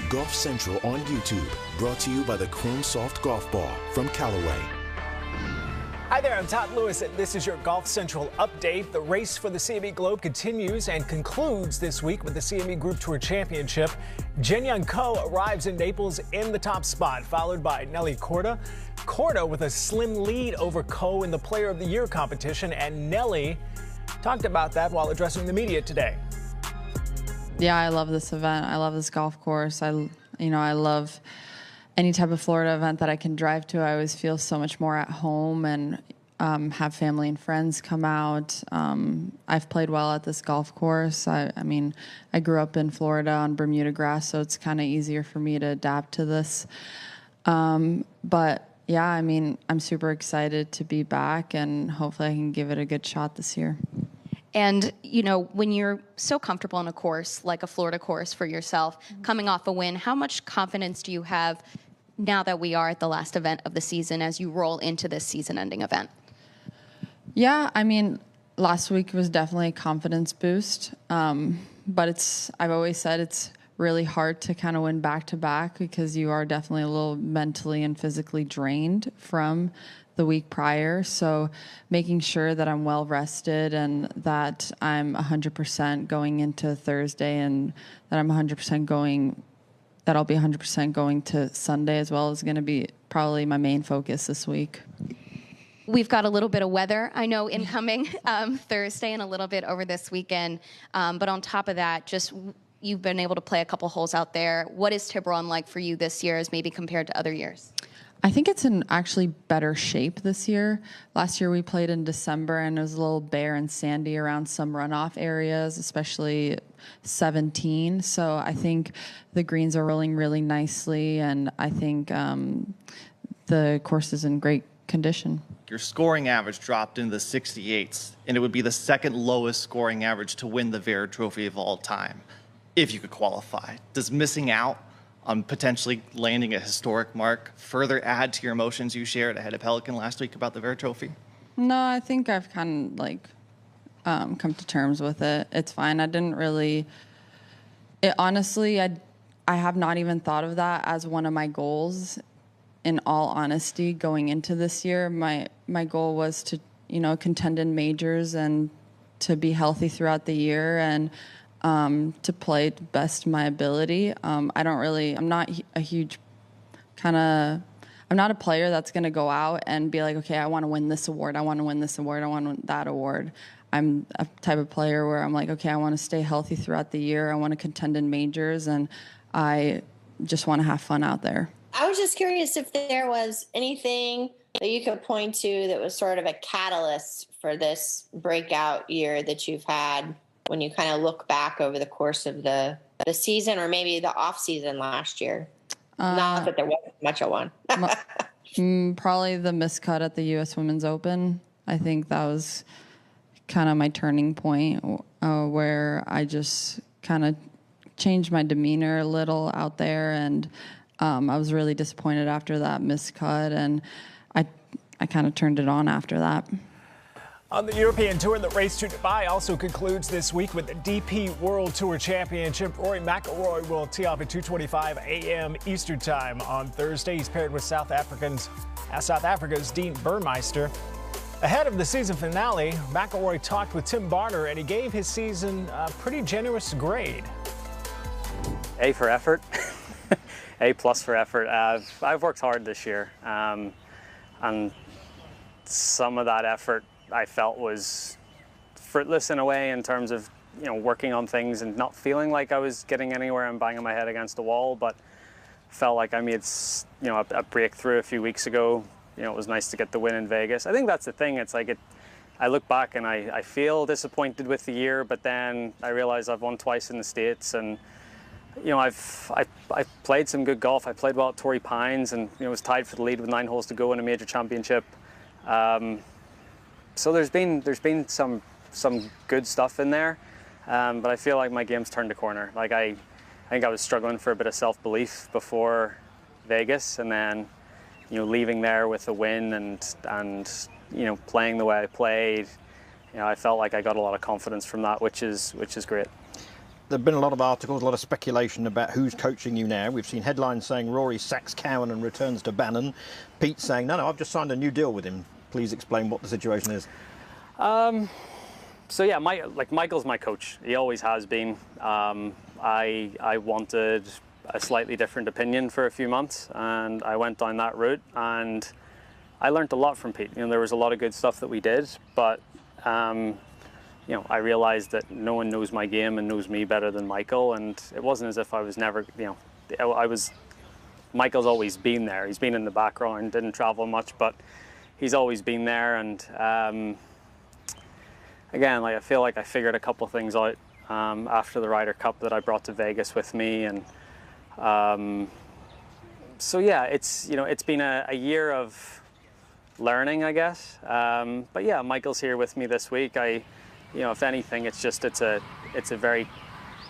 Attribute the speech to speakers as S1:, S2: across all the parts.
S1: Golf Central on YouTube, brought to you by the Chrome Soft Golf Ball from Callaway.
S2: Hi there, I'm Todd Lewis, and this is your Golf Central update. The race for the CME Globe continues and concludes this week with the CME Group Tour Championship. Jin Young Ko arrives in Naples in the top spot, followed by Nelly Korda. Korda with a slim lead over Ko in the Player of the Year competition, and Nelly talked about that while addressing the media today.
S3: Yeah, I love this event. I love this golf course. I love any type of Florida event that I can drive to. I always feel so much more at home and have family and friends come out. I've played well at this golf course. I grew up in Florida on Bermuda grass, so it's kind of easier for me to adapt to this. But yeah, I'm super excited to be back, and hopefully I can give it a good shot this year.
S4: And, when you're so comfortable in a course, like a Florida course for yourself, coming off a win, how much confidence do you have now that we are at the last event of the season as you roll into this season-ending event?
S3: Yeah, last week was definitely a confidence boost. But I've always said it's really hard to kind of win back-to-back because you are definitely a little mentally and physically drained from the week prior. So making sure that I'm well rested and that I'm 100% going into Thursday, and that I'm 100% going, that I'll be 100% going to Sunday as well, is going to be probably my main focus this week.
S4: We've got a little bit of weather, I know, incoming Thursday and a little bit over this weekend. But on top of that, you've been able to play a couple holes out there. What is Tiburon like for you this year as maybe compared to other years?
S3: I think it's in actually better shape this year. Last year we played in December, and it was a little bare and sandy around some runoff areas, especially 17. So I think the greens are rolling really nicely, and I think the course is in great condition.
S5: Your scoring average dropped into the 68s, and it would be the second lowest scoring average to win the Vera Trophy of all time, if you could qualify. Does missing out on potentially landing a historic mark further add to your emotions you shared ahead of Pelican last week about the Vera Trophy?
S3: No, I think I've kind of come to terms with it. It's fine. I didn't really... honestly, I have not even thought of that as one of my goals. In all honesty, going into this year, my goal was to, contend in majors and to be healthy throughout the year and to play to best my ability. I'm not a huge I'm not a player that's going to go out and be like, okay, I want to win this award. I want to win this award. I want to win that award. I'm a type of player where I'm like, okay, I want to stay healthy throughout the year. I want to contend in majors, and I just want to have fun out there.
S6: I was just curious if there was anything that you could point to that was sort of a catalyst for this breakout year that you've had when you kind of look back over the course of the season, or maybe the off season last year. Not that there wasn't much of one.
S3: Probably the miscut at the U.S. Women's Open. I think that was kind of my turning point, where I just kind of changed my demeanor a little out there, and I was really disappointed after that miscut, and I kind of turned it on after that.
S2: On the European Tour, the race to Dubai also concludes this week with the DP World Tour Championship. Rory McIlroy will tee off at 2:25 a.m. Eastern Time on Thursday. He's paired with South Africa's Dean Burmeister. Ahead of the season finale, McIlroy talked with Tim Barner, and he gave his season a pretty generous grade.
S7: A for effort. A+ for effort. I've worked hard this year, and some of that effort I felt was fruitless in a way, in terms of working on things and not feeling like I was getting anywhere and banging my head against the wall. But felt like I made a breakthrough a few weeks ago. It was nice to get the win in Vegas. I think that's the thing. It's like I look back and I feel disappointed with the year, but then I realize I've won twice in the States, and I've played some good golf. I played well at Torrey Pines, and was tied for the lead with 9 holes to go in a major championship. So there's been some good stuff in there, but I feel like my game's turned a corner. Like I think I was struggling for a bit of self-belief before Vegas, and then leaving there with a win and playing the way I played, I felt like I got a lot of confidence from that, which is great.
S8: There've been a lot of articles, a lot of speculation about who's coaching you now. We've seen headlines saying Rory sacks Cowan and returns to Bannon. Pete saying, no, I've just signed a new deal with him. Please explain what the situation is.
S7: So yeah, Michael's my coach. He always has been. I wanted a slightly different opinion for a few months, and I went down that route, and I learned a lot from Pete. You know, there was a lot of good stuff that we did, but you know, I realized that no one knows my game and knows me better than Michael, and it wasn't as if I was never, you know, Michael's always been there. He's been in the background, didn't travel much, but he's always been there, and again, like, I feel like I figured a couple of things out after the Ryder Cup that I brought to Vegas with me, and so yeah, it's, you know, it's been a year of learning, I guess. But yeah, Michael's here with me this week. You know, if anything, it's a very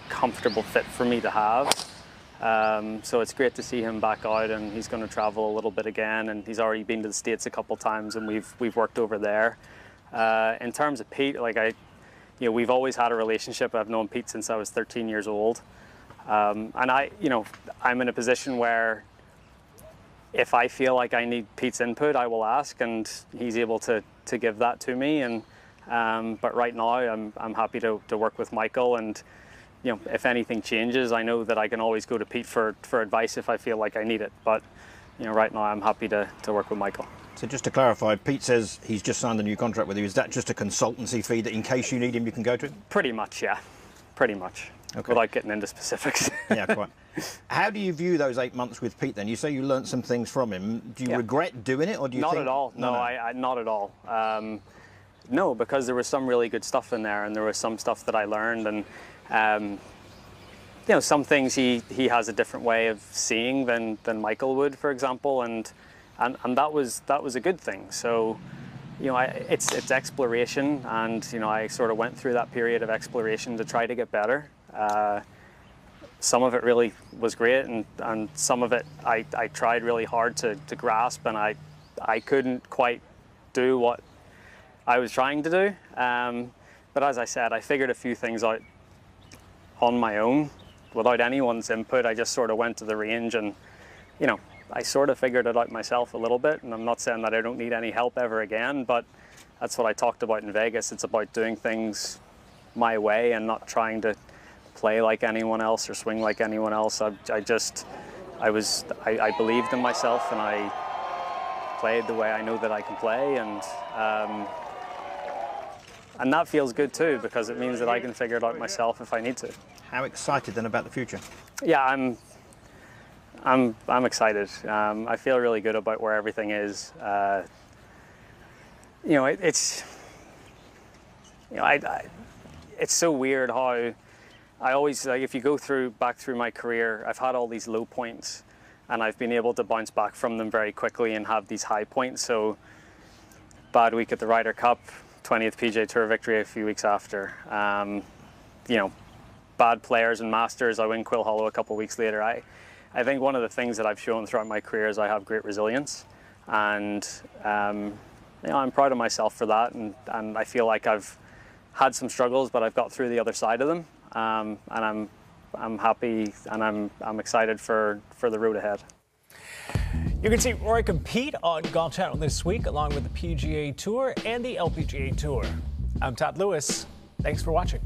S7: comfortable fit for me to have. So it's great to see him back out, and he's going to travel a little bit again, and he's already been to the States a couple times, and we've worked over there. In terms of Pete, like, you know, we've always had a relationship. I've known Pete since I was 13 years old. And you know, I'm in a position where if I feel like I need Pete's input, I will ask, and he's able to give that to me. And but right now, I'm happy to work with Michael, and you know, if anything changes, I know that I can always go to Pete for advice if I feel like I need it. But you know, right now, I'm happy to work with Michael.
S8: So just to clarify, Pete says he's just signed a new contract with you. Is that just a consultancy fee that in case you need him, you can go to him?
S7: Pretty much, yeah. Pretty much. Okay. Without getting into specifics.
S8: Yeah, quite. How do you view those 8 months with Pete then? You say you learned some things from him. Do you regret doing it, or do you
S7: not
S8: think...
S7: At all. No, I not at all. No, because there was some really good stuff in there, and there was some stuff that I learned, and you know, some things he has a different way of seeing than Michael would, for example, and that was a good thing. So, you know, it's exploration, and you know, I sort of went through that period of exploration to try to get better. Some of it really was great, and some of it I tried really hard to grasp, and I couldn't quite do what I was trying to do. But as I said, I figured a few things out on my own without anyone's input. I just sort of went to the range, and you know, I sort of figured it out myself a little bit. And I'm not saying that I don't need any help ever again, but that's what I talked about in Vegas. It's about doing things my way and not trying to play like anyone else or swing like anyone else. I believed in myself, and I played the way I know that I can play, and that feels good too, because it means that I can figure it out myself if I need to.
S8: How excited then about the future?
S7: Yeah, I'm excited. I feel really good about where everything is. You know, it's so weird how I always, like, if you go back through my career, I've had all these low points, and I've been able to bounce back from them very quickly and have these high points. So, bad week at the Ryder Cup, 20th PGA Tour victory a few weeks after. You know, bad players and Masters, I win Quill Hollow a couple of weeks later. I think one of the things that I've shown throughout my career is I have great resilience, and you know, I'm proud of myself for that, and I feel like I've had some struggles, but I've got through the other side of them, and I'm happy, and I'm excited for the road ahead.
S2: You can see Rory compete on Golf Channel this week, along with the PGA Tour and the LPGA Tour. I'm Todd Lewis. Thanks for watching.